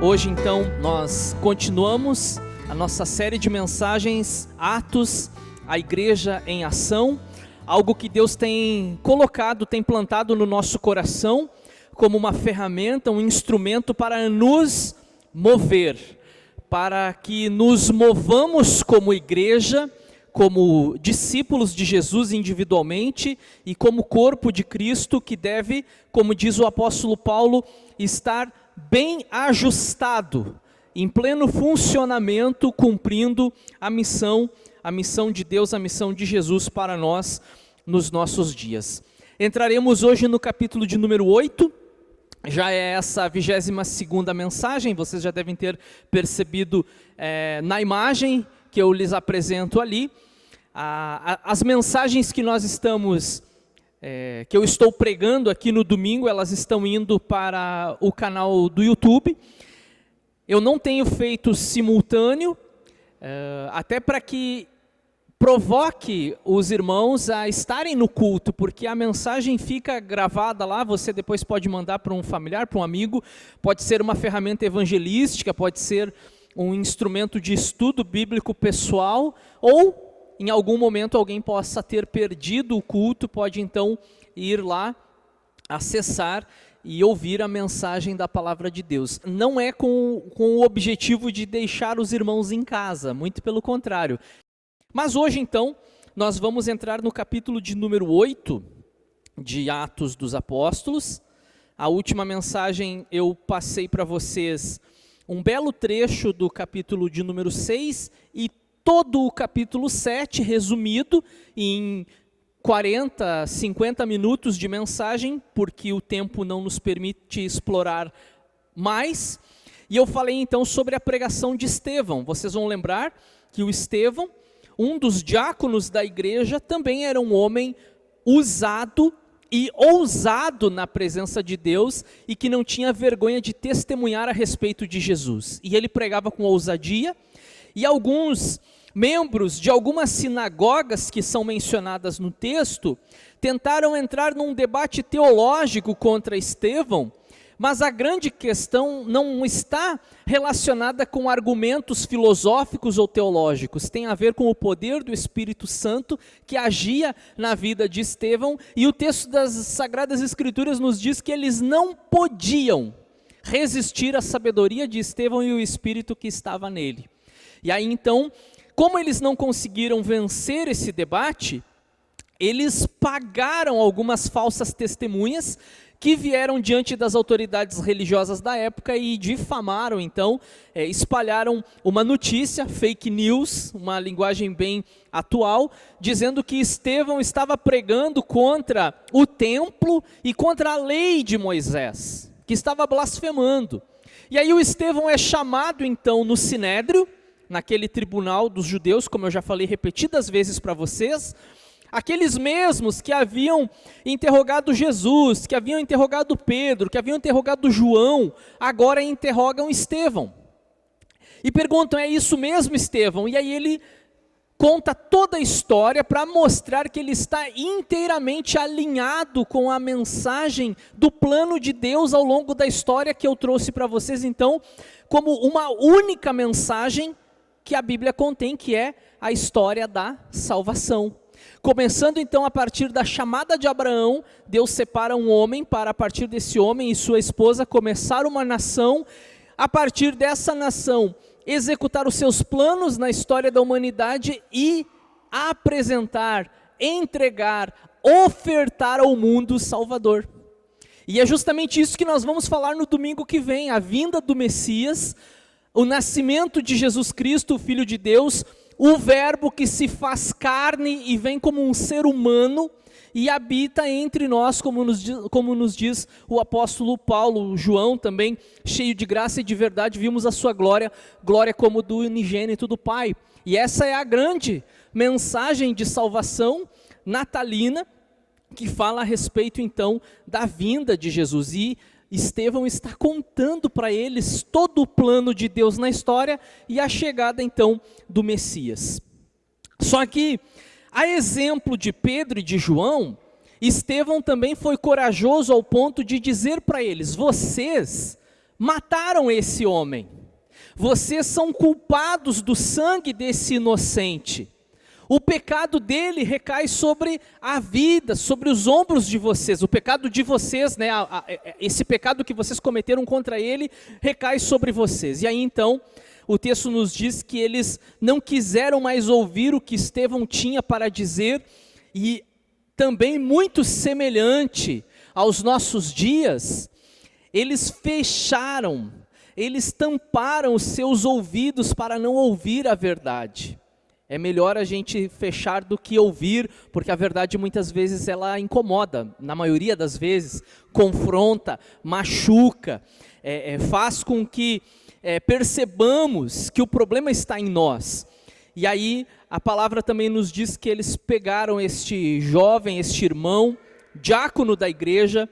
Hoje então nós continuamos a nossa série de mensagens Atos, a Igreja em Ação, algo que Deus tem colocado, tem plantado no nosso coração como uma ferramenta, um instrumento para nos mover, para que nos movamos como igreja, como discípulos de Jesus individualmente e como corpo de Cristo que deve, como diz o apóstolo Paulo, estar bem ajustado, em pleno funcionamento, cumprindo a missão de Deus, a missão de Jesus para nós nos nossos dias. Entraremos hoje no capítulo de número 8, já é essa a 22ª mensagem, vocês já devem ter percebido na imagem que eu lhes apresento ali. As mensagens que nós estamos, que eu estou pregando aqui no domingo, elas estão indo para o canal do YouTube. Eu não tenho feito simultâneo, até para que provoque os irmãos a estarem no culto, porque a mensagem fica gravada lá, você depois pode mandar para um familiar, para um amigo, pode ser uma ferramenta evangelística, pode ser um instrumento de estudo bíblico pessoal, ou em algum momento alguém possa ter perdido o culto, pode então ir lá, acessar e ouvir a mensagem da palavra de Deus. Não é com o objetivo de deixar os irmãos em casa, muito pelo contrário. Mas hoje então, nós vamos entrar no capítulo de número 8 de Atos dos Apóstolos. A última mensagem eu passei para vocês um belo trecho do capítulo de número 6 e todo o capítulo 7 resumido em 40, 50 minutos de mensagem, porque o tempo não nos permite explorar mais. E eu falei então sobre a pregação de Estevão. Vocês vão lembrar que o Estevão, um dos diáconos da igreja, também era um homem usado e ousado na presença de Deus e que não tinha vergonha de testemunhar a respeito de Jesus. E ele pregava com ousadia, e alguns membros de algumas sinagogas que são mencionadas no texto tentaram entrar num debate teológico contra Estevão, mas a grande questão não está relacionada com argumentos filosóficos ou teológicos, tem a ver com o poder do Espírito Santo que agia na vida de Estevão, e o texto das Sagradas Escrituras nos diz que eles não podiam resistir à sabedoria de Estevão e o Espírito que estava nele. E aí então, como eles não conseguiram vencer esse debate, eles pagaram algumas falsas testemunhas que vieram diante das autoridades religiosas da época e difamaram, então, espalharam uma notícia, fake news, uma linguagem bem atual, dizendo que Estevão estava pregando contra o templo e contra a lei de Moisés, que estava blasfemando. E aí o Estevão é chamado, então, no Sinédrio, naquele tribunal dos judeus, como eu já falei repetidas vezes para vocês, aqueles mesmos que haviam interrogado Jesus, que haviam interrogado Pedro, que haviam interrogado João, agora interrogam Estevão. E perguntam, é isso mesmo, Estevão? E aí ele conta toda a história para mostrar que ele está inteiramente alinhado com a mensagem do plano de Deus ao longo da história que eu trouxe para vocês, então, como uma única mensagem que a Bíblia contém, que é a história da salvação. Começando então a partir da chamada de Abraão, Deus separa um homem para, a partir desse homem e sua esposa, começar uma nação, a partir dessa nação, executar os seus planos na história da humanidade e apresentar, entregar, ofertar ao mundo o Salvador. E é justamente isso que nós vamos falar no domingo que vem, a vinda do Messias, o nascimento de Jesus Cristo, o Filho de Deus, o verbo que se faz carne e vem como um ser humano e habita entre nós, como nos diz o apóstolo Paulo. João também, cheio de graça e de verdade, vimos a sua glória como do unigênito do Pai. E essa é a grande mensagem de salvação natalina, que fala a respeito então da vinda de Jesus. E Estevão está contando para eles todo o plano de Deus na história e a chegada então do Messias. Só que, a exemplo de Pedro e de João, Estevão também foi corajoso ao ponto de dizer para eles, vocês mataram esse homem. Vocês são culpados do sangue desse inocente. O pecado dele recai sobre a vida, sobre os ombros de vocês. O pecado de vocês, né, esse pecado que vocês cometeram contra ele, recai sobre vocês. E aí então, o texto nos diz que eles não quiseram mais ouvir o que Estevão tinha para dizer, e também muito semelhante aos nossos dias, eles fecharam, eles tamparam os seus ouvidos para não ouvir a verdade. É melhor a gente fechar do que ouvir, porque a verdade muitas vezes ela incomoda, na maioria das vezes, confronta, machuca, faz com que percebamos que o problema está em nós. E aí a palavra também nos diz que eles pegaram este jovem, este irmão, diácono da igreja,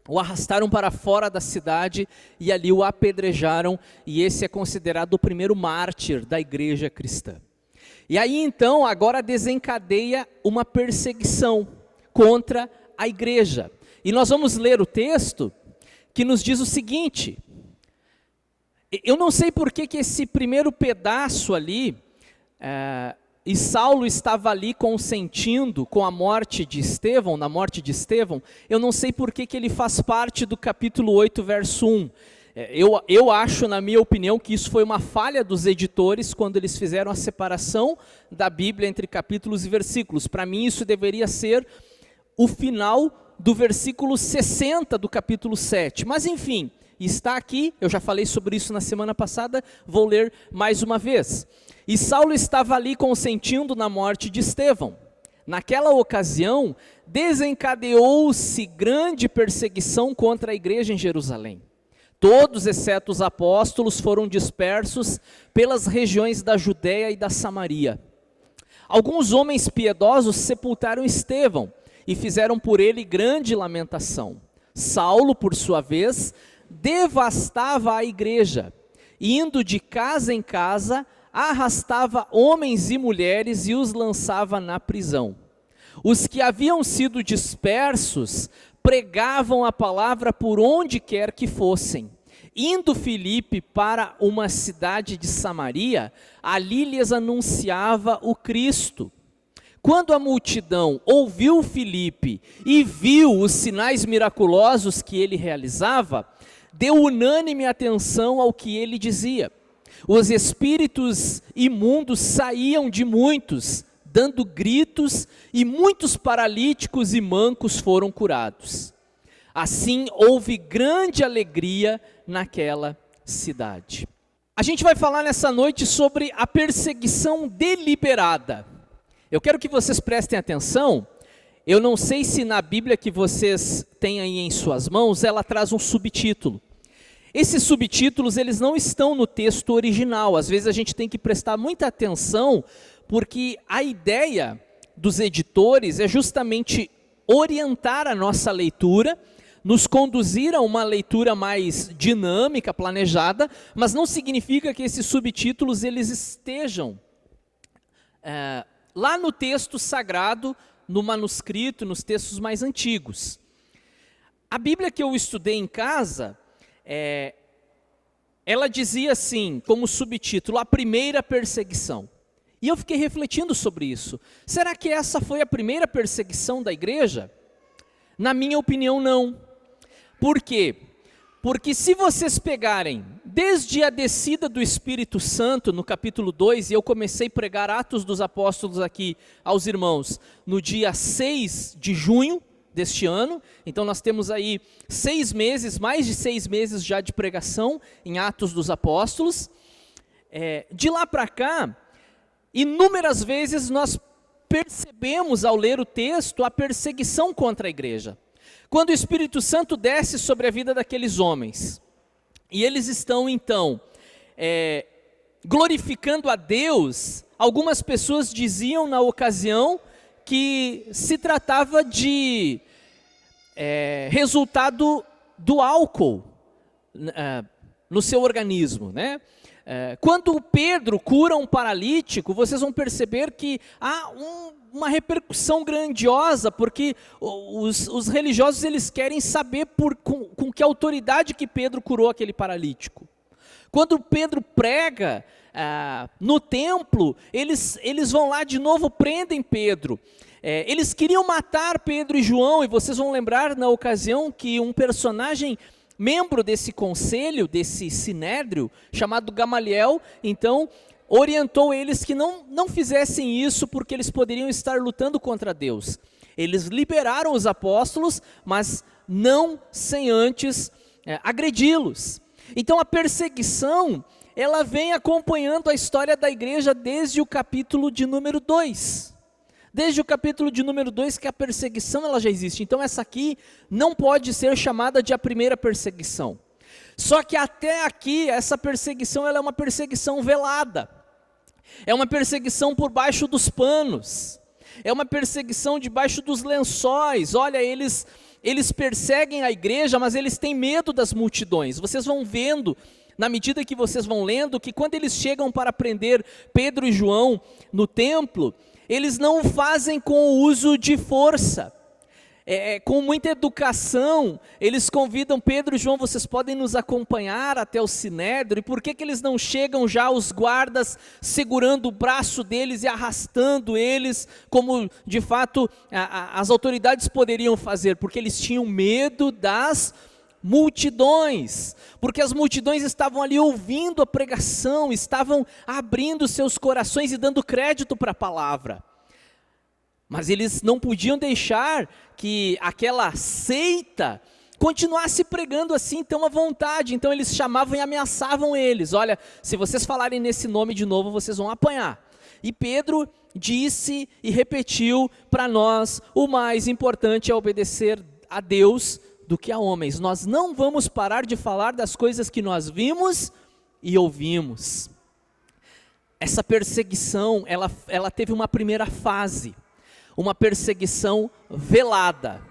o arrastaram para fora da cidade e ali o apedrejaram, e esse é considerado o primeiro mártir da igreja cristã. E aí então, agora desencadeia uma perseguição contra a igreja. E nós vamos ler o texto que nos diz o seguinte: eu não sei por que esse primeiro pedaço ali, e Saulo estava ali consentindo com a morte de Estevão, na morte de Estevão, eu não sei por que ele faz parte do capítulo 8, verso 1. Eu acho, na minha opinião, que isso foi uma falha dos editores quando eles fizeram a separação da Bíblia entre capítulos e versículos. Para mim isso deveria ser o final do versículo 60 do capítulo 7. Mas enfim, está aqui, eu já falei sobre isso na semana passada, vou ler mais uma vez. E Saulo estava ali consentindo na morte de Estevão. Naquela ocasião, desencadeou-se grande perseguição contra a igreja em Jerusalém. Todos, exceto os apóstolos, foram dispersos pelas regiões da Judéia e da Samaria. Alguns homens piedosos sepultaram Estevão e fizeram por ele grande lamentação. Saulo, por sua vez, devastava a igreja, indo de casa em casa, arrastava homens e mulheres e os lançava na prisão. Os que haviam sido dispersos pregavam a palavra por onde quer que fossem. Indo Filipe para uma cidade de Samaria, ali lhes anunciava o Cristo. Quando a multidão ouviu Filipe e viu os sinais miraculosos que ele realizava, deu unânime atenção ao que ele dizia. Os espíritos imundos saíam de muitos, dando gritos, e muitos paralíticos e mancos foram curados. Assim houve grande alegria naquela cidade. A gente vai falar nessa noite sobre a perseguição deliberada. Eu quero que vocês prestem atenção. Eu não sei se na Bíblia que vocês têm aí em suas mãos, ela traz um subtítulo. Esses subtítulos, eles não estão no texto original. Às vezes a gente tem que prestar muita atenção, porque a ideia dos editores é justamente orientar a nossa leitura, nos conduzir a uma leitura mais dinâmica, planejada, mas não significa que esses subtítulos eles estejam lá no texto sagrado, no manuscrito, nos textos mais antigos. A Bíblia que eu estudei em casa, ela dizia assim, como subtítulo, a primeira perseguição. E eu fiquei refletindo sobre isso. Será que essa foi a primeira perseguição da igreja? Na minha opinião, não. Por quê? Porque se vocês pegarem desde a descida do Espírito Santo, no capítulo 2, e eu comecei a pregar Atos dos Apóstolos aqui aos irmãos, no dia 6 de junho deste ano, então nós temos aí 6 meses, mais de 6 meses já de pregação em Atos dos Apóstolos. De lá para cá, inúmeras vezes nós percebemos ao ler o texto a perseguição contra a igreja. Quando o Espírito Santo desce sobre a vida daqueles homens, e eles estão então glorificando a Deus, algumas pessoas diziam na ocasião que se tratava de resultado do álcool no seu organismo, né? Quando Pedro cura um paralítico, vocês vão perceber que há uma repercussão grandiosa, porque os religiosos eles querem saber com que autoridade que Pedro curou aquele paralítico. Quando Pedro prega no templo, eles vão lá de novo, prendem Pedro. Eles queriam matar Pedro e João, e vocês vão lembrar na ocasião que um personagem membro desse conselho, desse sinédrio, chamado Gamaliel, então orientou eles que não fizessem isso porque eles poderiam estar lutando contra Deus. Eles liberaram os apóstolos, mas não sem antes agredi-los. Então a perseguição, ela vem acompanhando a história da igreja desde o capítulo de número 2. Desde o capítulo de número 2 que a perseguição ela já existe. Então essa aqui não pode ser chamada de a primeira perseguição. Só que até aqui essa perseguição ela é uma perseguição velada. É uma perseguição por baixo dos panos. É uma perseguição debaixo dos lençóis. Olha, eles perseguem a igreja, mas eles têm medo das multidões. Vocês vão vendo, na medida que vocês vão lendo, que quando eles chegam para prender Pedro e João no templo, eles não fazem com o uso de força, com muita educação. Eles convidam Pedro e João, vocês podem nos acompanhar até o sinédrio. E por que eles não chegam já os guardas segurando o braço deles e arrastando eles, como de fato as autoridades poderiam fazer? Porque eles tinham medo das multidões, porque as multidões estavam ali ouvindo a pregação, estavam abrindo seus corações e dando crédito para a palavra, mas eles não podiam deixar que aquela seita continuasse pregando assim tão à vontade. Então eles chamavam e ameaçavam eles: olha, se vocês falarem nesse nome de novo, vocês vão apanhar. E Pedro disse e repetiu para nós: o mais importante é obedecer a Deus do que a homens. Nós não vamos parar de falar das coisas que nós vimos e ouvimos. Essa perseguição, ela teve uma primeira fase, uma perseguição velada.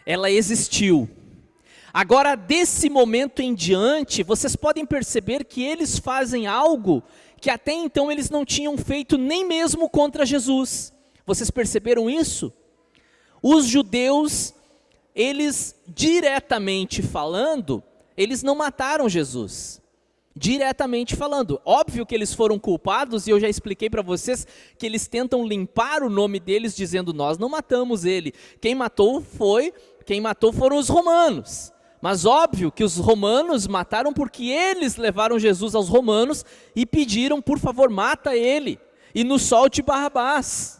Ela existiu. Agora, desse momento em diante, vocês podem perceber que eles fazem algo que até então eles não tinham feito nem mesmo contra Jesus. Vocês perceberam isso? Os judeus, eles diretamente falando, eles não mataram Jesus. Diretamente falando, óbvio que eles foram culpados, e eu já expliquei para vocês que eles tentam limpar o nome deles dizendo: nós não matamos ele. Quem matou foram os romanos. Mas óbvio que os romanos mataram porque eles levaram Jesus aos romanos e pediram: por favor, mata ele e nos solte Barrabás.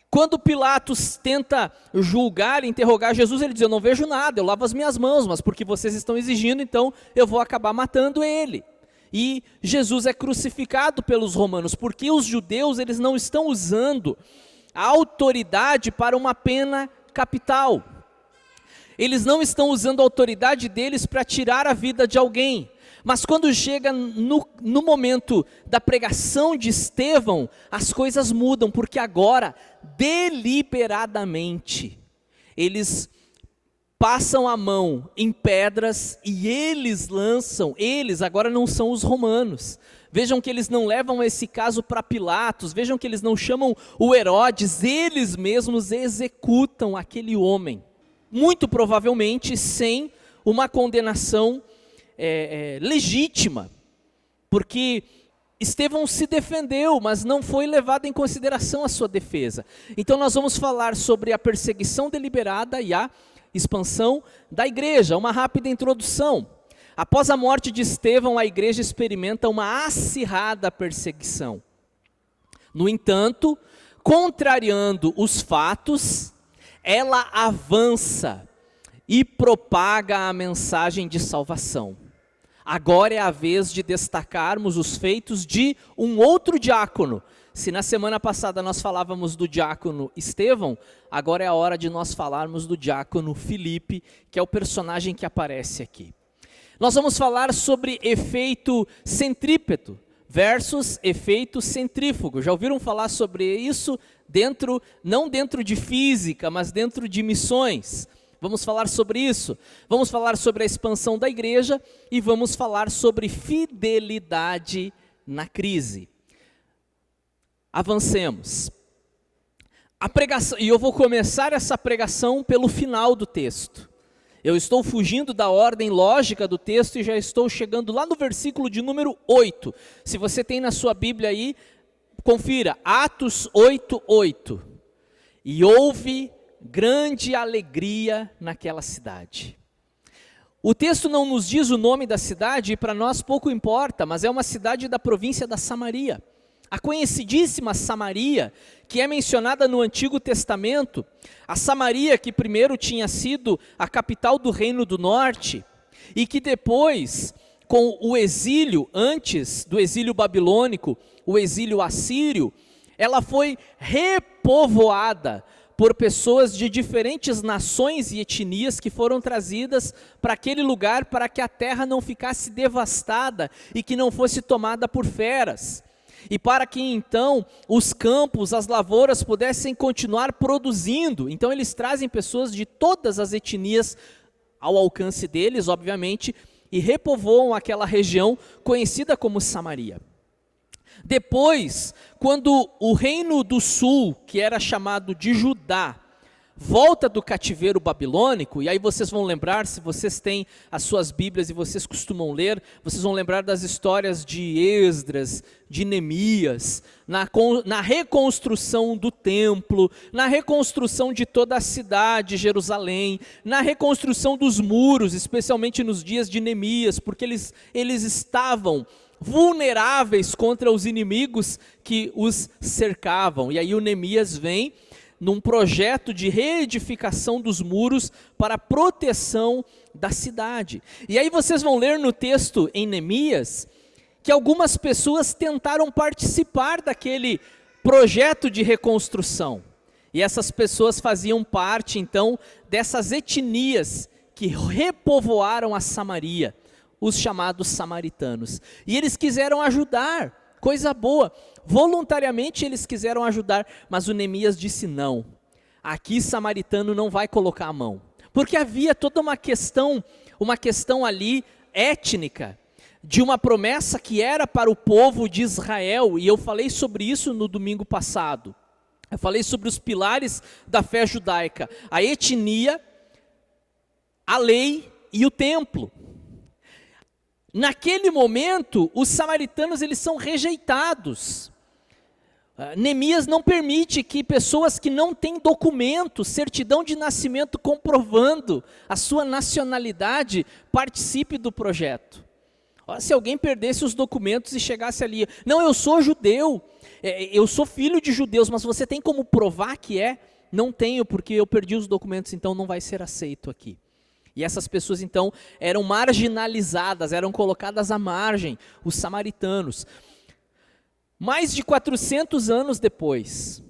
Quando Pilatos tenta julgar, interrogar Jesus, ele diz: eu não vejo nada, eu lavo as minhas mãos, mas porque vocês estão exigindo, então eu vou acabar matando ele. E Jesus é crucificado pelos romanos, porque os judeus eles não estão usando a autoridade para uma pena capital. Eles não estão usando a autoridade deles para tirar a vida de alguém. Mas quando chega no momento da pregação de Estevão, as coisas mudam, porque agora, deliberadamente, eles passam a mão em pedras e eles agora não são os romanos. Vejam que eles não levam esse caso para Pilatos, vejam que eles não chamam o Herodes, eles mesmos executam aquele homem. Muito provavelmente sem uma condenação legítima, porque Estevão se defendeu, mas não foi levado em consideração a sua defesa. Então nós vamos falar sobre a perseguição deliberada e a expansão da igreja. Uma rápida introdução. Após a morte de Estevão, a igreja experimenta uma acirrada perseguição. No entanto, contrariando os fatos, ela avança e propaga a mensagem de salvação. Agora é a vez de destacarmos os feitos de um outro diácono. Se na semana passada nós falávamos do diácono Estevão, agora é a hora de nós falarmos do diácono Filipe, que é o personagem que aparece aqui. Nós vamos falar sobre efeito centrípeto versus efeito centrífugo. Já ouviram falar sobre isso não dentro de física, mas dentro de missões? Vamos falar sobre isso. Vamos falar sobre a expansão da igreja e vamos falar sobre fidelidade na crise. Avancemos. A pregação, e eu vou começar essa pregação pelo final do texto. Eu estou fugindo da ordem lógica do texto e já estou chegando lá no versículo de número 8. Se você tem na sua Bíblia aí, confira, Atos 8:8. E houve grande alegria naquela cidade. O texto não nos diz o nome da cidade e para nós pouco importa, mas é uma cidade da província da Samaria. A conhecidíssima Samaria, que é mencionada no Antigo Testamento, a Samaria que primeiro tinha sido a capital do Reino do Norte e que depois, com o exílio, antes do exílio babilônico, o exílio assírio, ela foi repovoada por pessoas de diferentes nações e etnias que foram trazidas para aquele lugar para que a terra não ficasse devastada e que não fosse tomada por feras. E para que então os campos, as lavouras pudessem continuar produzindo. Então eles trazem pessoas de todas as etnias ao alcance deles, obviamente, e repovoam aquela região conhecida como Samaria. Depois, quando o reino do sul, que era chamado de Judá, volta do cativeiro babilônico, e aí vocês vão lembrar, se vocês têm as suas Bíblias e vocês costumam ler, vocês vão lembrar das histórias de Esdras, de Neemias, na reconstrução do templo, na reconstrução de toda a cidade, Jerusalém, na reconstrução dos muros, especialmente nos dias de Neemias, porque eles estavam vulneráveis contra os inimigos que os cercavam, e aí o Neemias vem num projeto de reedificação dos muros para a proteção da cidade. E aí vocês vão ler no texto em Neemias, que algumas pessoas tentaram participar daquele projeto de reconstrução. E essas pessoas faziam parte então dessas etnias que repovoaram a Samaria, os chamados samaritanos. E eles quiseram ajudar, coisa boa. Voluntariamente eles quiseram ajudar, mas o Neemias disse não. Aqui samaritano não vai colocar a mão. Porque havia toda uma questão ali étnica, de uma promessa que era para o povo de Israel, e eu falei sobre isso no domingo passado. Eu falei sobre os pilares da fé judaica, a etnia, a lei e o templo. Naquele momento, os samaritanos eles são rejeitados. Neemias não permite que pessoas que não têm documento, certidão de nascimento comprovando a sua nacionalidade, participe do projeto. Se alguém perdesse os documentos e chegasse ali, não, eu sou judeu, eu sou filho de judeus, mas você tem como provar que é? Não tenho, porque eu perdi os documentos, então não vai ser aceito aqui. E essas pessoas então eram marginalizadas, eram colocadas à margem, os samaritanos. Mais de 400 anos depois,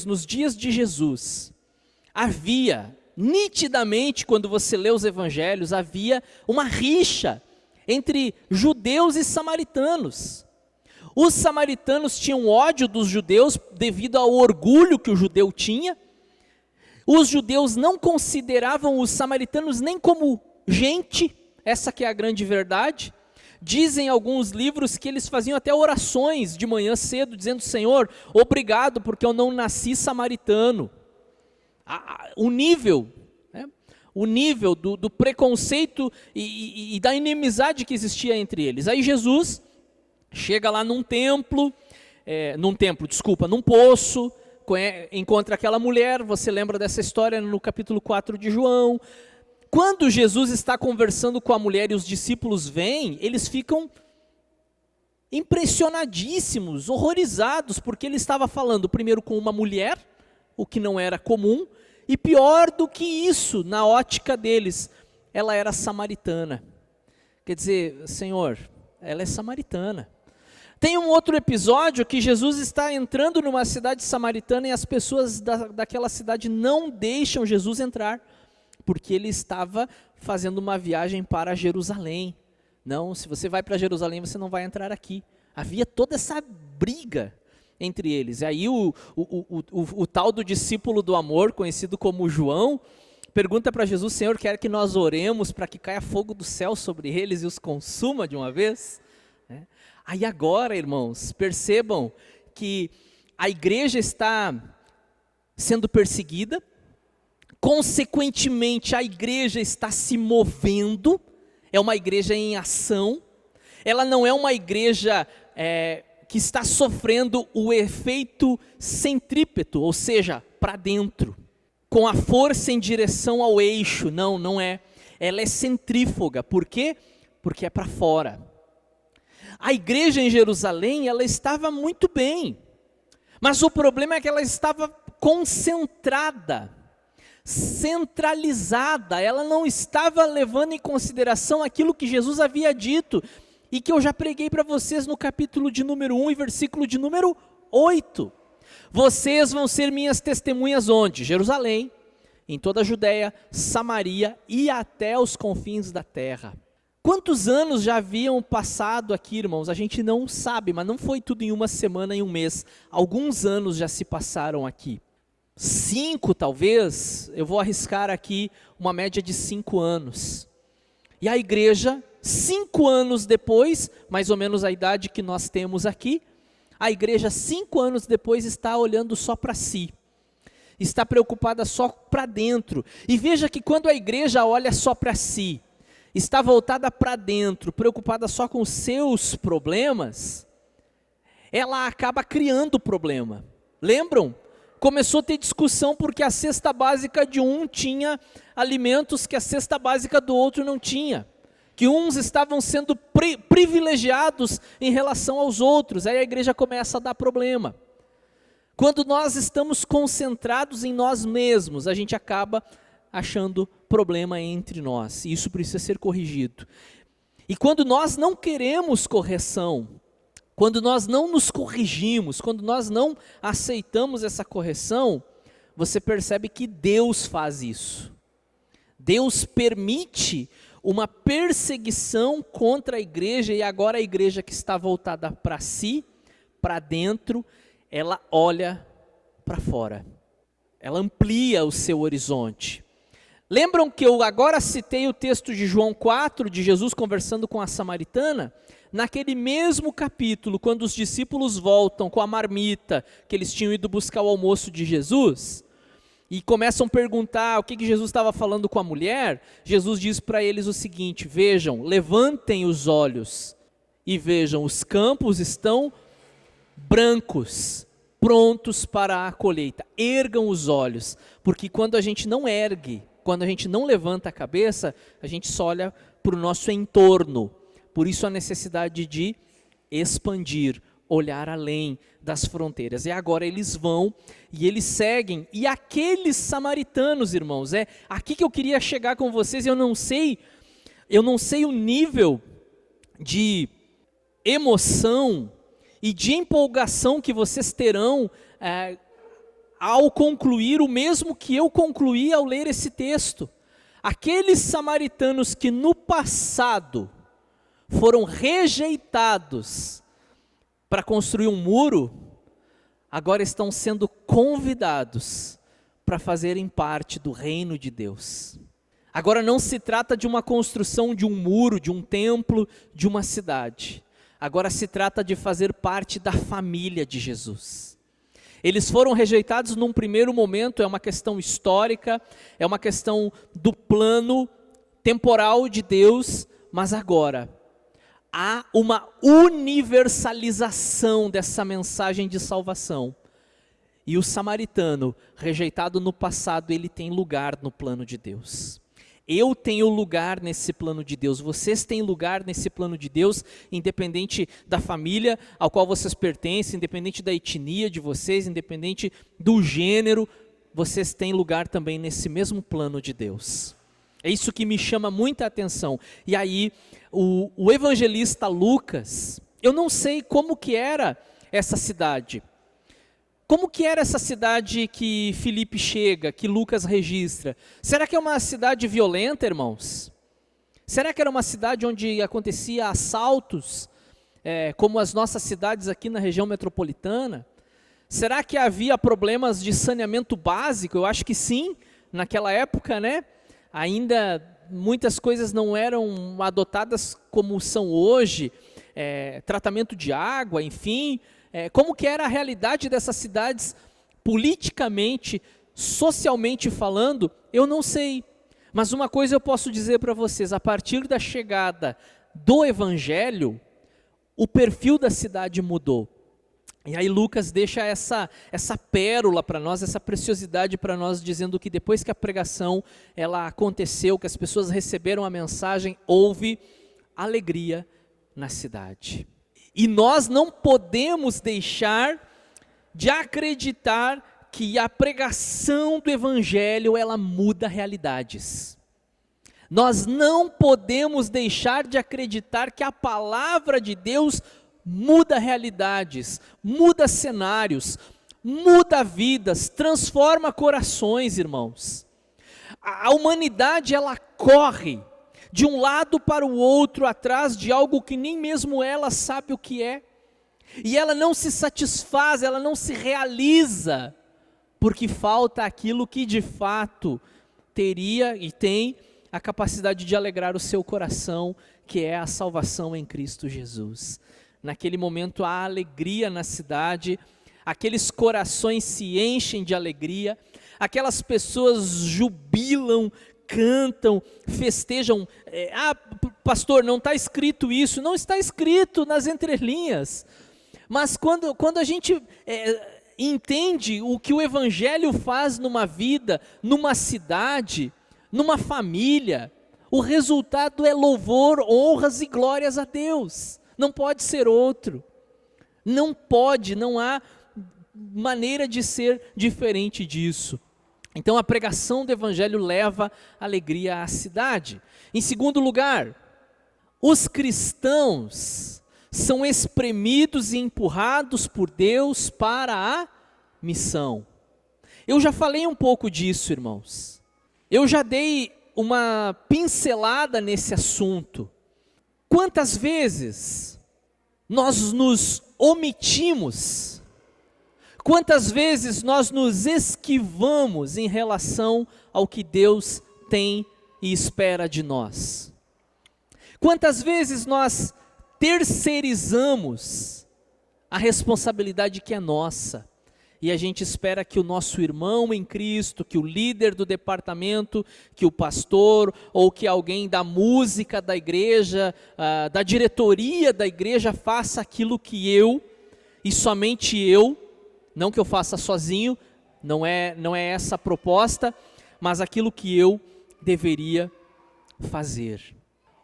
nos dias de Jesus, havia, nitidamente, quando você lê os evangelhos, havia uma rixa entre judeus e samaritanos. Os samaritanos tinham ódio dos judeus devido ao orgulho que o judeu tinha. Os judeus não consideravam os samaritanos nem como gente, essa que é a grande verdade. Dizem alguns livros que eles faziam até orações de manhã cedo, dizendo, Senhor, obrigado porque eu não nasci samaritano. O nível do preconceito e da inimizade que existia entre eles. Aí Jesus chega lá num poço, encontra aquela mulher, você lembra dessa história no capítulo 4 de João. Quando Jesus está conversando com a mulher e os discípulos vêm, eles ficam impressionadíssimos, horrorizados, porque ele estava falando primeiro com uma mulher, o que não era comum, e pior do que isso, na ótica deles, ela era samaritana. Quer dizer, Senhor, ela é samaritana. Tem um outro episódio que Jesus está entrando numa cidade samaritana e as pessoas daquela cidade não deixam Jesus entrar, porque ele estava fazendo uma viagem para Jerusalém. Não, se você vai para Jerusalém, você não vai entrar aqui. Havia toda essa briga entre eles. E aí o tal do discípulo do amor, conhecido como João, pergunta para Jesus: Senhor, quer que nós oremos para que caia fogo do céu sobre eles e os consuma de uma vez? Aí agora, irmãos, percebam que a igreja está sendo perseguida, consequentemente a igreja está se movendo, é uma igreja em ação, ela não é uma igreja que está sofrendo o efeito centrípeto, ou seja, para dentro, com a força em direção ao eixo. Não é. Ela é centrífuga. Por quê? Porque é para fora. A igreja em Jerusalém, ela estava muito bem, mas o problema é que ela estava concentrada, centralizada, ela não estava levando em consideração aquilo que Jesus havia dito, e que eu já preguei para vocês no capítulo de número 1 e versículo de número 8. Vocês vão ser minhas testemunhas onde? Jerusalém, em toda a Judéia, Samaria e até os confins da terra. Quantos anos já haviam passado aqui, irmãos? A gente não sabe, mas não foi tudo em uma semana, em um mês. Alguns anos já se passaram aqui. 5 talvez, eu vou arriscar aqui uma média de 5 anos. E a igreja, 5 anos depois, mais ou menos a idade que nós temos aqui, a igreja 5 anos depois está olhando só para si, está preocupada só para dentro. E veja que quando a igreja olha só para si, está voltada para dentro, preocupada só com os seus problemas, ela acaba criando problema. Lembram? Começou a ter discussão porque a cesta básica de um tinha alimentos que a cesta básica do outro não tinha. Que uns estavam sendo privilegiados em relação aos outros. Aí a igreja começa a dar problema. Quando nós estamos concentrados em nós mesmos, a gente acaba achando problema entre nós. E isso precisa ser corrigido. E quando nós não queremos correção, quando nós não nos corrigimos, quando nós não aceitamos essa correção, você percebe que Deus faz isso. Deus permite uma perseguição contra a igreja, e agora a igreja que está voltada para si, para dentro, ela olha para fora. Ela amplia o seu horizonte. Lembram que eu agora citei o texto de João 4, de Jesus conversando com a samaritana? Naquele mesmo capítulo, quando os discípulos voltam com a marmita, que eles tinham ido buscar o almoço de Jesus, e começam a perguntar o que Jesus estava falando com a mulher, Jesus diz para eles o seguinte: vejam, levantem os olhos e vejam, os campos estão brancos, prontos para a colheita. Ergam os olhos, porque quando a gente não ergue, quando a gente não levanta a cabeça, a gente só olha para o nosso entorno. Por isso a necessidade de expandir, olhar além das fronteiras. E agora eles vão e eles seguem. E aqueles samaritanos, irmãos, é aqui que eu queria chegar com vocês. Eu não sei o nível de emoção e de empolgação que vocês terão ao concluir o mesmo que eu concluí ao ler esse texto. Aqueles samaritanos que no passado foram rejeitados para construir um muro, agora estão sendo convidados para fazerem parte do reino de Deus. Agora não se trata de uma construção de um muro, de um templo, de uma cidade. Agora se trata de fazer parte da família de Jesus. Eles foram rejeitados num primeiro momento, é uma questão histórica, é uma questão do plano temporal de Deus, mas agora há uma universalização dessa mensagem de salvação. E o samaritano, rejeitado no passado, ele tem lugar no plano de Deus. Eu tenho lugar nesse plano de Deus, vocês têm lugar nesse plano de Deus, independente da família ao qual vocês pertencem, independente da etnia de vocês, independente do gênero, vocês têm lugar também nesse mesmo plano de Deus. É isso que me chama muita atenção. E aí, o evangelista Lucas, eu não sei como que era essa cidade. Como que era essa cidade que Filipe chega, que Lucas registra? Será que é uma cidade violenta, irmãos? Será que era uma cidade onde acontecia assaltos, como as nossas cidades aqui na região metropolitana? Será que havia problemas de saneamento básico? Eu acho que sim, naquela época, né? Ainda muitas coisas não eram adotadas como são hoje, tratamento de água, enfim. Como que era a realidade dessas cidades politicamente, socialmente falando, eu não sei. Mas uma coisa eu posso dizer para vocês, a partir da chegada do Evangelho, o perfil da cidade mudou. E aí Lucas deixa essa pérola para nós, essa preciosidade para nós, dizendo que depois que a pregação ela aconteceu, que as pessoas receberam a mensagem, houve alegria na cidade. E nós não podemos deixar de acreditar que a pregação do Evangelho ela muda realidades. Nós não podemos deixar de acreditar que a palavra de Deus muda realidades, muda cenários, muda vidas, transforma corações, irmãos. A humanidade ela corre de um lado para o outro atrás de algo que nem mesmo ela sabe o que é. E ela não se satisfaz, ela não se realiza, porque falta aquilo que de fato teria e tem a capacidade de alegrar o seu coração, que é a salvação em Cristo Jesus. Naquele momento há alegria na cidade, aqueles corações se enchem de alegria, aquelas pessoas jubilam, cantam, festejam. Pastor, não está escrito isso. Não está escrito nas entrelinhas. Mas quando a gente entende o que o Evangelho faz numa vida, numa cidade, numa família, o resultado é louvor, honras e glórias a Deus. Não pode ser outro. Não pode, não há maneira de ser diferente disso. Então a pregação do Evangelho leva alegria à cidade. Em segundo lugar, os cristãos são espremidos e empurrados por Deus para a missão. Eu já falei um pouco disso, irmãos. Eu já dei uma pincelada nesse assunto. Quantas vezes nós nos omitimos? Quantas vezes nós nos esquivamos em relação ao que Deus tem e espera de nós? Quantas vezes nós terceirizamos a responsabilidade que é nossa, e a gente espera que o nosso irmão em Cristo, que o líder do departamento, que o pastor, ou que alguém da música da igreja, da diretoria da igreja, faça aquilo que eu, e somente eu, não que eu faça sozinho, não é essa a proposta, mas aquilo que eu deveria fazer.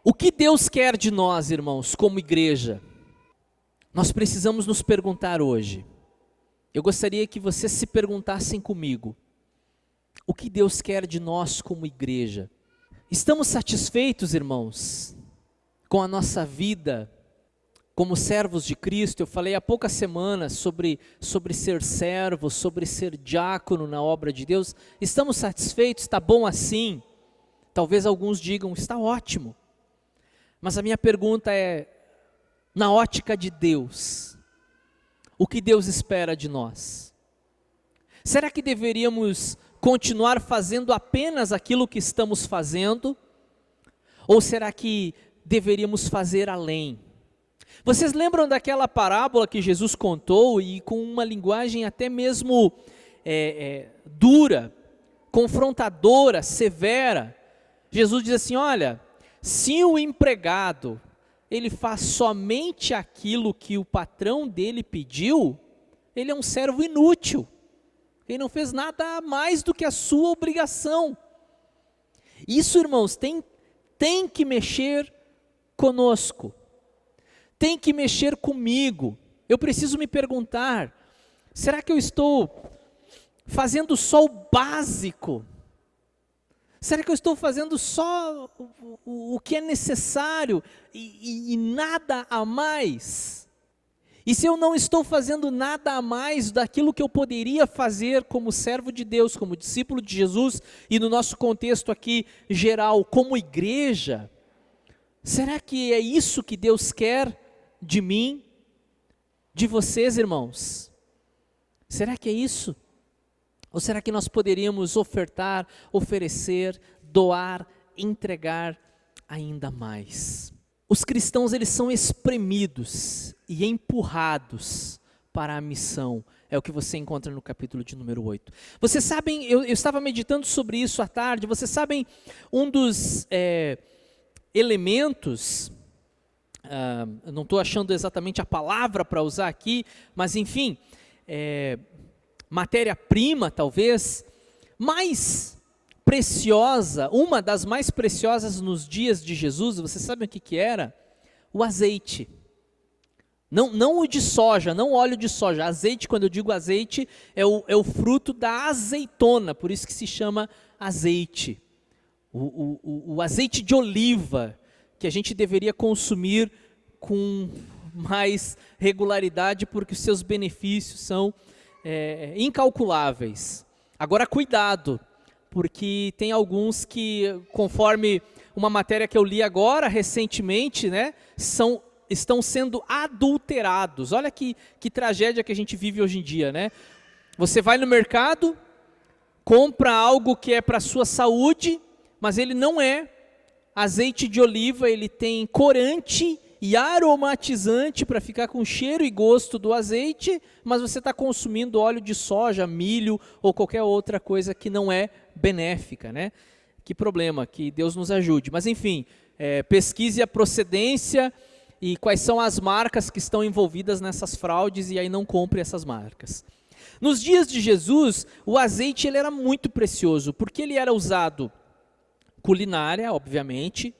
O que Deus quer de nós, irmãos, como igreja? Nós precisamos nos perguntar hoje. Eu gostaria que vocês se perguntassem comigo, o que Deus quer de nós como igreja? Estamos satisfeitos, irmãos, com a nossa vida como servos de Cristo? Eu falei há poucas semanas sobre ser servo, sobre ser diácono na obra de Deus. Estamos satisfeitos? Está bom assim? Talvez alguns digam, está ótimo. Mas a minha pergunta é, na ótica de Deus, o que Deus espera de nós? Será que deveríamos continuar fazendo apenas aquilo que estamos fazendo? Ou será que deveríamos fazer além? Vocês lembram daquela parábola que Jesus contou, e com uma linguagem até mesmo dura, confrontadora, severa? Jesus diz assim, olha, se o empregado ele faz somente aquilo que o patrão dele pediu, ele é um servo inútil. Ele não fez nada mais do que a sua obrigação. Isso, irmãos, tem que mexer conosco. Tem que mexer comigo. Eu preciso me perguntar, será que eu estou fazendo só o básico? Será que eu estou fazendo só o que é necessário e nada a mais? E se eu não estou fazendo nada a mais daquilo que eu poderia fazer como servo de Deus, como discípulo de Jesus, e no nosso contexto aqui geral, como igreja, será que é isso que Deus quer de mim, de vocês, irmãos? Será que é isso? Ou será que nós poderíamos ofertar, oferecer, doar, entregar ainda mais? Os cristãos, eles são espremidos e empurrados para a missão. É o que você encontra no capítulo de número 8. Vocês sabem, eu estava meditando sobre isso à tarde, vocês sabem, um dos elementos, eu não estou achando exatamente a palavra para usar aqui, mas enfim, matéria-prima talvez, mais preciosa, uma das mais preciosas nos dias de Jesus, vocês sabem o que era? O azeite. Não o de soja, não óleo de soja. Azeite, quando eu digo azeite, é o fruto da azeitona, por isso que se chama azeite. O azeite de oliva, que a gente deveria consumir com mais regularidade, porque os seus benefícios são incalculáveis. Agora, cuidado, porque tem alguns que, conforme uma matéria que eu li agora, recentemente, né, estão sendo adulterados. Olha que tragédia que a gente vive hoje em dia, né? Você vai no mercado, compra algo que é para a sua saúde, mas ele não é azeite de oliva, ele tem corante e aromatizante para ficar com cheiro e gosto do azeite, mas você está consumindo óleo de soja, milho ou qualquer outra coisa que não é benéfica, né? Que problema, que Deus nos ajude. Mas enfim, pesquise a procedência e quais são as marcas que estão envolvidas nessas fraudes, e aí não compre essas marcas. Nos dias de Jesus, o azeite ele era muito precioso, porque ele era usado culinária, obviamente,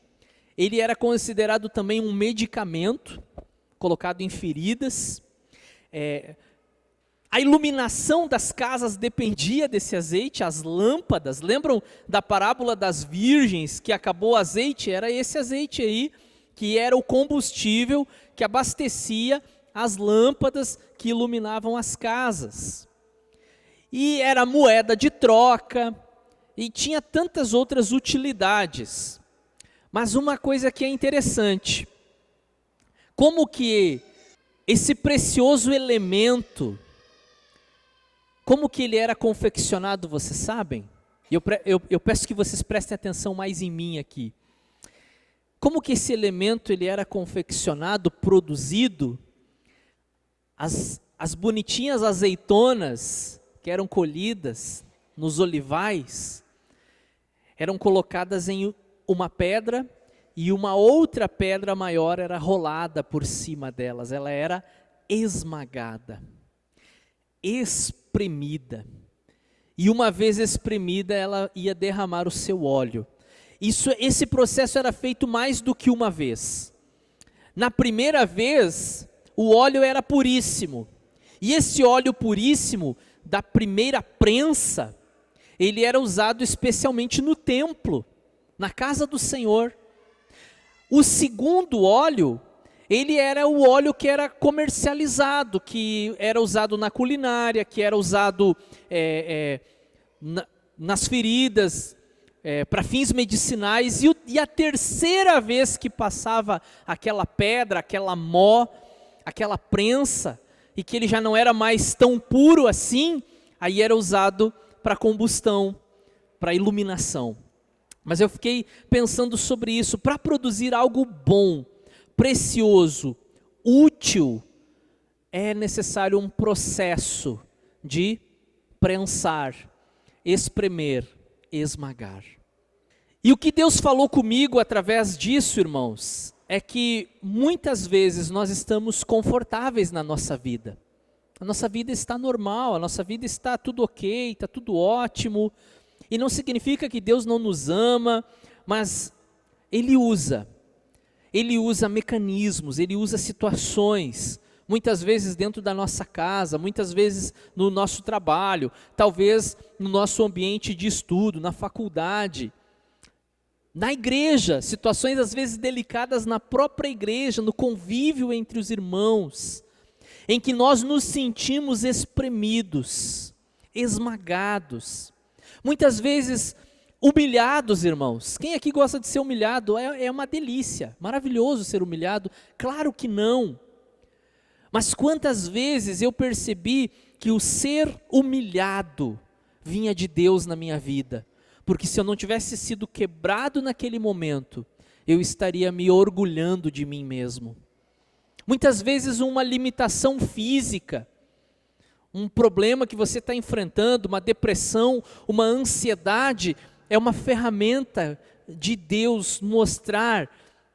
ele era considerado também um medicamento, colocado em feridas, a iluminação das casas dependia desse azeite, as lâmpadas, lembram da parábola das virgens, que acabou o azeite? Era esse azeite aí, que era o combustível que abastecia as lâmpadas que iluminavam as casas. E era moeda de troca, e tinha tantas outras utilidades. Mas uma coisa que é interessante, como que esse precioso elemento, como que ele era confeccionado, vocês sabem? Eu peço que vocês prestem atenção mais em mim aqui. Como que esse elemento ele era confeccionado, produzido? As bonitinhas azeitonas que eram colhidas nos olivais, eram colocadas em uma pedra, e uma outra pedra maior era rolada por cima delas. Ela era esmagada, espremida. E uma vez espremida, ela ia derramar o seu óleo. Esse processo era feito mais do que uma vez. Na primeira vez, o óleo era puríssimo. E esse óleo puríssimo, da primeira prensa, ele era usado especialmente no templo, na casa do Senhor. O segundo óleo, ele era o óleo que era comercializado, que era usado na culinária, que era usado nas feridas, para fins medicinais. E a terceira vez que passava aquela pedra, aquela mó, aquela prensa, e que ele já não era mais tão puro assim, aí era usado para combustão, para iluminação. Mas eu fiquei pensando sobre isso. Para produzir algo bom, precioso, útil, é necessário um processo de prensar, espremer, esmagar. E o que Deus falou comigo através disso, irmãos, é que muitas vezes nós estamos confortáveis na nossa vida. A nossa vida está normal, a nossa vida está tudo ok, está tudo ótimo. E não significa que Deus não nos ama, mas Ele usa mecanismos, Ele usa situações, muitas vezes dentro da nossa casa, muitas vezes no nosso trabalho, talvez no nosso ambiente de estudo, na faculdade, na igreja, situações às vezes delicadas na própria igreja, no convívio entre os irmãos, em que nós nos sentimos espremidos, esmagados, muitas vezes humilhados, irmãos. Quem aqui gosta de ser humilhado? É uma delícia, maravilhoso ser humilhado. Claro que não. Mas quantas vezes eu percebi que o ser humilhado vinha de Deus na minha vida, porque se eu não tivesse sido quebrado naquele momento, eu estaria me orgulhando de mim mesmo. Muitas vezes uma limitação física, um problema que você está enfrentando, uma depressão, uma ansiedade, é uma ferramenta de Deus mostrar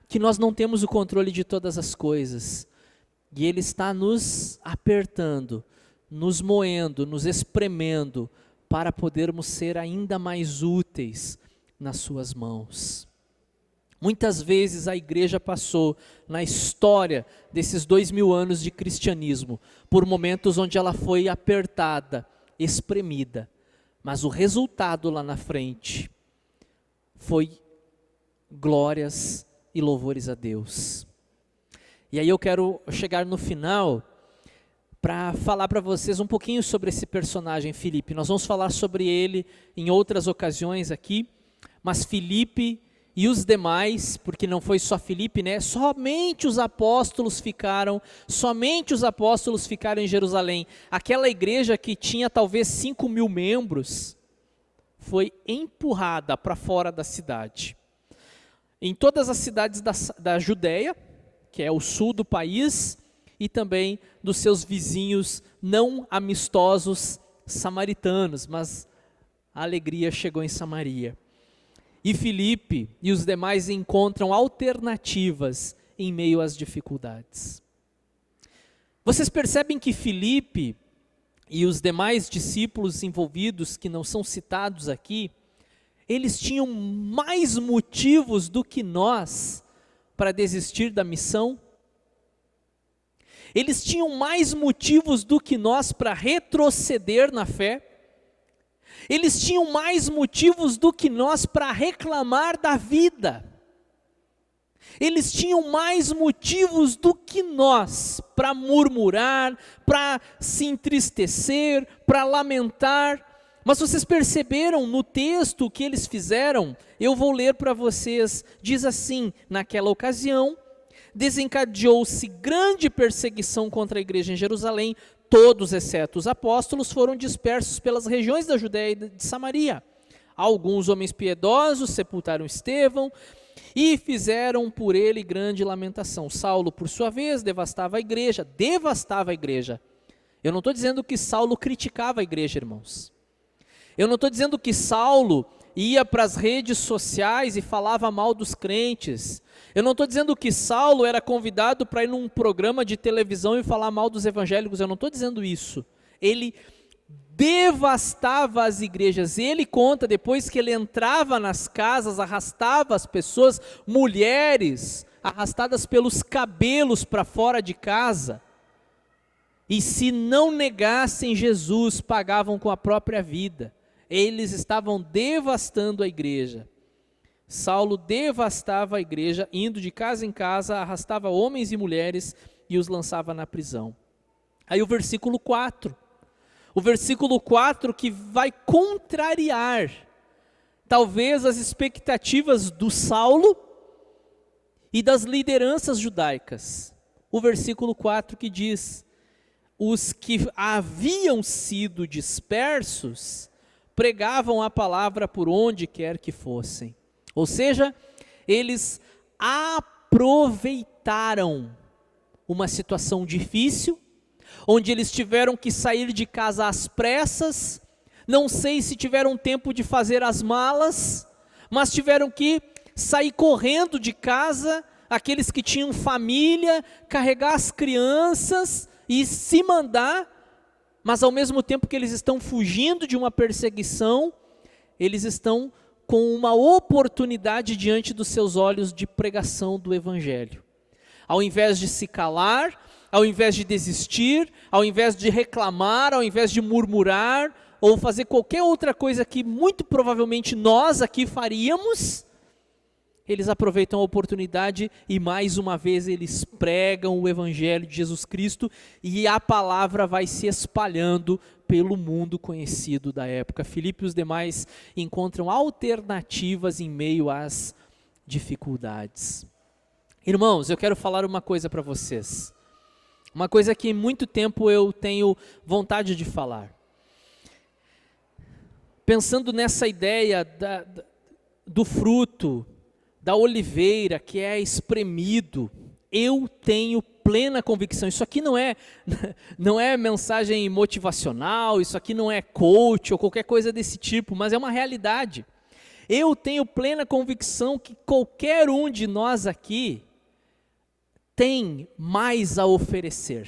que nós não temos o controle de todas as coisas. E Ele está nos apertando, nos moendo, nos espremendo, para podermos ser ainda mais úteis nas suas mãos. Muitas vezes a igreja passou na história desses 2000 anos de cristianismo por momentos onde ela foi apertada, espremida, mas o resultado lá na frente foi glórias e louvores a Deus. E aí eu quero chegar no final para falar para vocês um pouquinho sobre esse personagem Filipe. Nós vamos falar sobre ele em outras ocasiões aqui, mas Filipe e os demais, porque não foi só Filipe, né? Somente os apóstolos ficaram em Jerusalém. Aquela igreja que tinha talvez 5.000 membros, foi empurrada para fora da cidade. Em todas as cidades da Judéia, que é o sul do país, e também dos seus vizinhos não amistosos samaritanos, mas a alegria chegou em Samaria. E Filipe e os demais encontram alternativas em meio às dificuldades. Vocês percebem que Filipe e os demais discípulos envolvidos, que não são citados aqui, eles tinham mais motivos do que nós para desistir da missão? Eles tinham mais motivos do que nós para retroceder na fé? Eles tinham mais motivos do que nós para reclamar da vida? Eles tinham mais motivos do que nós para murmurar, para se entristecer, para lamentar? Mas vocês perceberam no texto o que eles fizeram? Eu vou ler para vocês. Diz assim: naquela ocasião, desencadeou-se grande perseguição contra a igreja em Jerusalém. Todos, exceto os apóstolos, foram dispersos pelas regiões da Judéia e de Samaria. Alguns homens piedosos sepultaram Estevão e fizeram por ele grande lamentação. Saulo, por sua vez, devastava a igreja. Eu não estou dizendo que Saulo criticava a igreja, irmãos. Eu não estou dizendo que Saulo ia para as redes sociais e falava mal dos crentes. Eu não estou dizendo que Saulo era convidado para ir num programa de televisão e falar mal dos evangélicos. Eu não estou dizendo isso. Ele devastava as igrejas. Ele conta depois que ele entrava nas casas, arrastava as pessoas, mulheres, arrastadas pelos cabelos para fora de casa. E se não negassem Jesus, pagavam com a própria vida. Eles estavam devastando a igreja. Saulo devastava a igreja, indo de casa em casa, arrastava homens e mulheres e os lançava na prisão. Aí o versículo 4. O versículo 4 que vai contrariar, talvez, as expectativas do Saulo e das lideranças judaicas. O versículo 4 que diz: os que haviam sido dispersos pregavam a palavra por onde quer que fossem. Ou seja, eles aproveitaram uma situação difícil, onde eles tiveram que sair de casa às pressas, não sei se tiveram tempo de fazer as malas, mas tiveram que sair correndo de casa, aqueles que tinham família, carregar as crianças e se mandar. Mas ao mesmo tempo que eles estão fugindo de uma perseguição, eles estão com uma oportunidade diante dos seus olhos de pregação do evangelho. Ao invés de se calar, ao invés de desistir, ao invés de reclamar, ao invés de murmurar, ou fazer qualquer outra coisa que muito provavelmente nós aqui faríamos, eles aproveitam a oportunidade e mais uma vez eles pregam o evangelho de Jesus Cristo e a palavra vai se espalhando pelo mundo conhecido da época. Filipe e os demais encontram alternativas em meio às dificuldades. Irmãos, eu quero falar uma coisa para vocês. Uma coisa que há muito tempo eu tenho vontade de falar. Pensando nessa ideia do fruto, da oliveira que é espremido, eu tenho plena convicção. Isso aqui não é mensagem motivacional, isso aqui não é coach ou qualquer coisa desse tipo, mas é uma realidade. Eu tenho plena convicção que qualquer um de nós aqui tem mais a oferecer.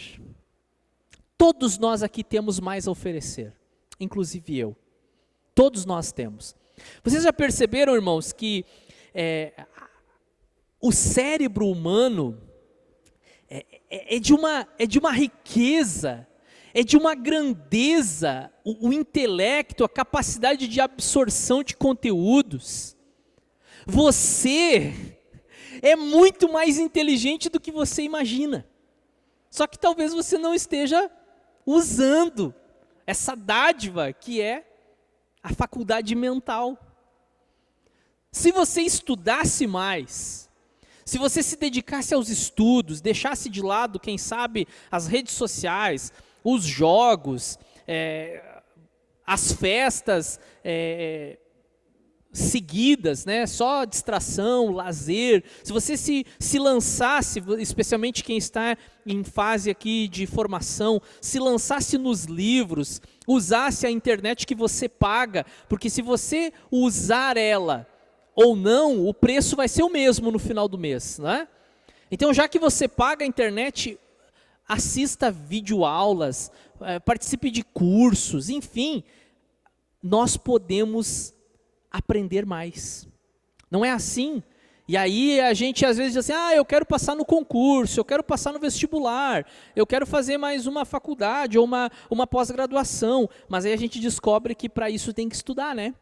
Todos nós aqui temos mais a oferecer, inclusive eu. Todos nós temos. Vocês já perceberam, irmãos, que o cérebro humano é de uma riqueza, é de uma grandeza, o intelecto, a capacidade de absorção de conteúdos. Você é muito mais inteligente do que você imagina. Só que talvez você não esteja usando essa dádiva que é a faculdade mental. Se você estudasse mais, se você se dedicasse aos estudos, deixasse de lado, quem sabe, as redes sociais, os jogos, as festas seguidas, né? Só distração, lazer, se você se lançasse, especialmente quem está em fase aqui de formação, se lançasse nos livros, usasse a internet que você paga, porque se você usar ela ou não, o preço vai ser o mesmo no final do mês, né? Então, já que você paga a internet, assista videoaulas, participe de cursos, enfim, nós podemos aprender mais. Não é assim? E aí a gente às vezes diz assim, eu quero passar no concurso, eu quero passar no vestibular, eu quero fazer mais uma faculdade ou uma pós-graduação, mas aí a gente descobre que para isso tem que estudar, né?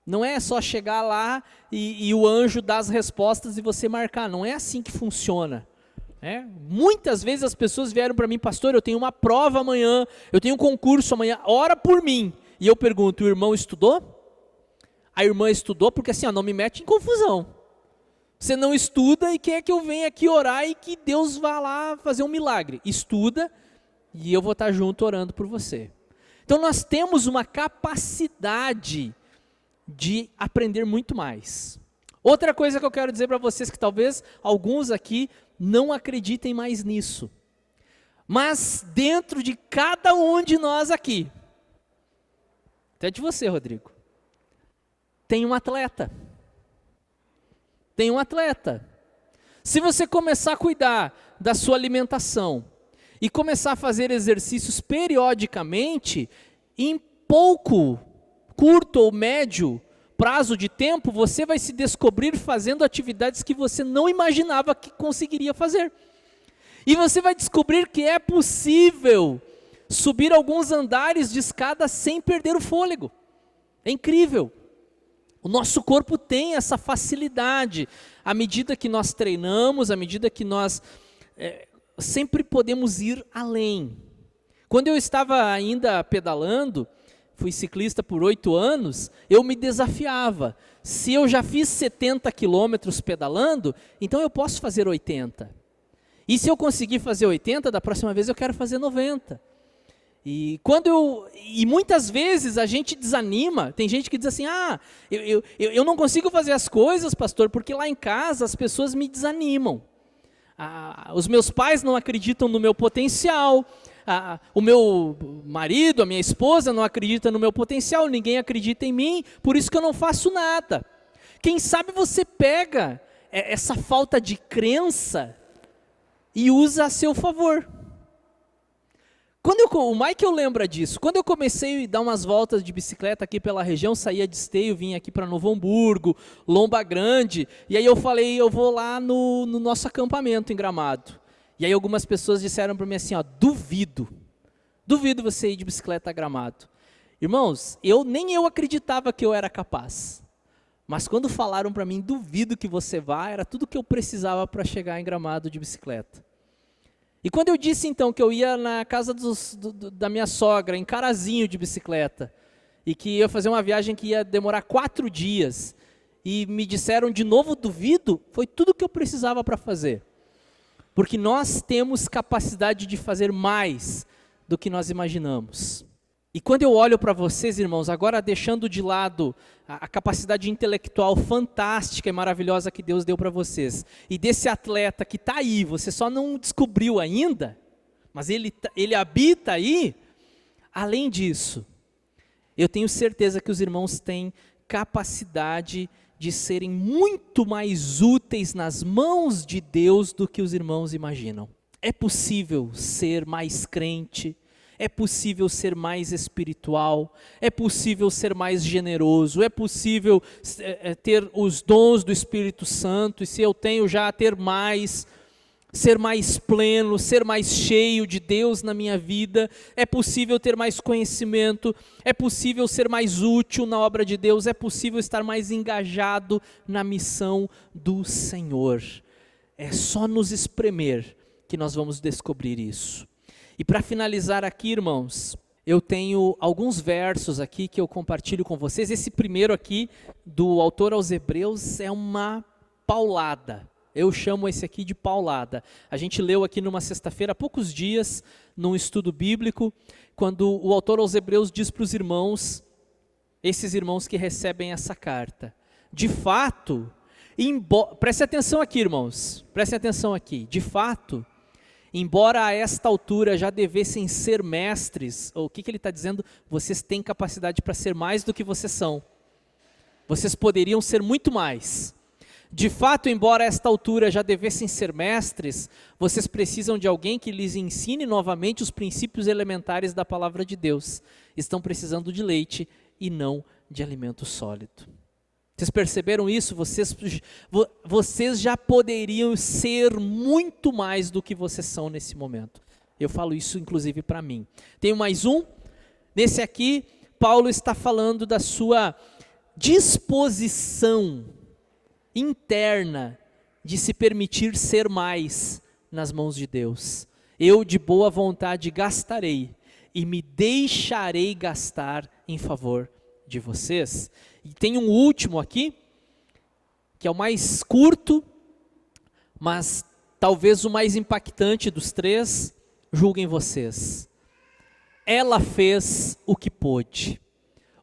Não é só chegar lá e o anjo dar as respostas e você marcar, não é assim que funciona. Muitas vezes as pessoas vieram para mim, pastor, eu tenho uma prova amanhã, eu tenho um concurso amanhã, ora por mim. E eu pergunto, o irmão estudou? A irmã estudou porque assim, não me mete em confusão. Você não estuda e quer que eu venha aqui orar e que Deus vá lá fazer um milagre. Estuda e eu vou estar junto orando por você. Então nós temos uma capacidade de aprender muito mais. Outra coisa que eu quero dizer para vocês, que talvez alguns aqui não acreditem mais nisso. Mas dentro de cada um de nós aqui, até de você, Rodrigo, tem um atleta. Tem um atleta. Se você começar a cuidar da sua alimentação e começar a fazer exercícios periodicamente, em curto ou médio prazo de tempo, você vai se descobrir fazendo atividades que você não imaginava que conseguiria fazer. E você vai descobrir que é possível subir alguns andares de escada sem perder o fôlego. É incrível. O nosso corpo tem essa facilidade, à medida que nós treinamos, à medida que nós sempre podemos ir além. Quando eu estava ainda pedalando, fui ciclista por 8 anos, eu me desafiava. Se eu já fiz 70 quilômetros pedalando, então eu posso fazer 80. E se eu conseguir fazer 80, da próxima vez eu quero fazer 90. E muitas vezes a gente desanima, tem gente que diz assim, eu não consigo fazer as coisas, pastor, porque lá em casa as pessoas me desanimam. Os meus pais não acreditam no meu potencial, o meu marido, a minha esposa não acredita no meu potencial, ninguém acredita em mim, por isso que eu não faço nada. Quem sabe você pega essa falta de crença e usa a seu favor. O Michael lembra disso. Quando eu comecei a dar umas voltas de bicicleta aqui pela região, saía de Esteio, vinha aqui para Novo Hamburgo, Lomba Grande, e aí eu falei, eu vou lá no nosso acampamento em Gramado. E aí algumas pessoas disseram para mim assim, duvido você ir de bicicleta a Gramado. Irmãos, nem eu acreditava que eu era capaz. Mas quando falaram para mim, duvido que você vá, era tudo que eu precisava para chegar em Gramado de bicicleta. E quando eu disse então que eu ia na casa da minha sogra, em Carazinho de bicicleta, e que ia fazer uma viagem que ia demorar 4 dias, e me disseram de novo duvido, foi tudo que eu precisava para fazer. porque nós temos capacidade de fazer mais do que nós imaginamos. E quando eu olho para vocês, irmãos, agora deixando de lado a capacidade intelectual fantástica e maravilhosa que Deus deu para vocês, e desse atleta que está aí, você só não descobriu ainda, mas ele habita aí, além disso, eu tenho certeza que os irmãos têm capacidade de serem muito mais úteis nas mãos de Deus do que os irmãos imaginam. É possível ser mais crente, é possível ser mais espiritual, é possível ser mais generoso, é possível ter os dons do Espírito Santo, e se eu tenho já ter mais, ser mais pleno, ser mais cheio de Deus na minha vida, é possível ter mais conhecimento, é possível ser mais útil na obra de Deus, é possível estar mais engajado na missão do Senhor. É só nos espremer que nós vamos descobrir isso. E para finalizar aqui, irmãos, eu tenho alguns versos aqui que eu compartilho com vocês. Esse primeiro aqui, do autor aos Hebreus, é uma paulada. Eu chamo esse aqui de paulada. A gente leu aqui numa sexta-feira, há poucos dias, num estudo bíblico, quando o autor aos Hebreus diz para os irmãos, esses irmãos que recebem essa carta, de fato, preste atenção aqui, irmãos, prestem atenção aqui, de fato, embora a esta altura já devessem ser mestres, o que ele está dizendo? Vocês têm capacidade para ser mais do que vocês são. Vocês poderiam ser muito mais. De fato, embora a esta altura já devessem ser mestres, vocês precisam de alguém que lhes ensine novamente os princípios elementares da palavra de Deus. Estão precisando de leite e não de alimento sólido. Vocês perceberam isso? Vocês já poderiam ser muito mais do que vocês são nesse momento. Eu falo isso inclusive para mim. Tenho mais um. Nesse aqui, Paulo está falando da sua disposição interna de se permitir ser mais nas mãos de Deus. Eu de boa vontade gastarei e me deixarei gastar em favor de vocês. E tem um último aqui, que é o mais curto, mas talvez o mais impactante dos três, julguem vocês. Ela fez o que pôde,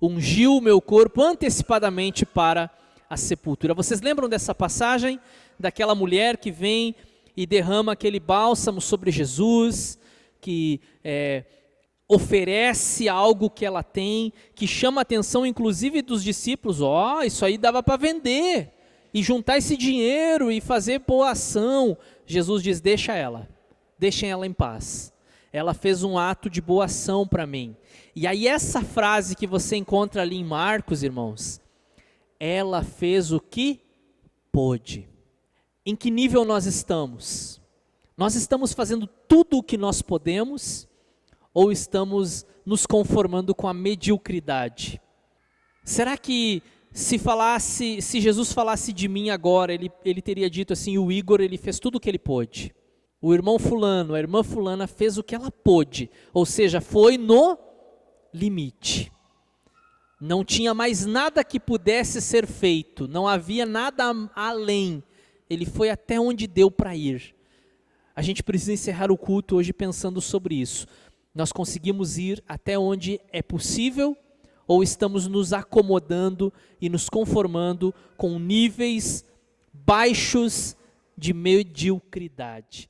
ungiu o meu corpo antecipadamente para a sepultura. Vocês lembram dessa passagem? Daquela mulher que vem e derrama aquele bálsamo sobre Jesus, que oferece algo que ela tem, que chama a atenção inclusive dos discípulos. Isso aí dava para vender, e juntar esse dinheiro, e fazer boa ação. Jesus diz, deixem ela em paz. Ela fez um ato de boa ação para mim. E aí essa frase que você encontra ali em Marcos, irmãos, ela fez o que pôde. Em que nível nós estamos? Nós estamos fazendo tudo o que nós podemos, ou estamos nos conformando com a mediocridade? Será que se Jesus falasse de mim agora, ele teria dito assim, o Igor, ele fez tudo o que ele pôde. O irmão fulano, a irmã fulana fez o que ela pôde, ou seja, foi no limite. Não tinha mais nada que pudesse ser feito, não havia nada além. Ele foi até onde deu para ir. A gente precisa encerrar o culto hoje pensando sobre isso. Nós conseguimos ir até onde é possível, ou estamos nos acomodando e nos conformando com níveis baixos de mediocridade?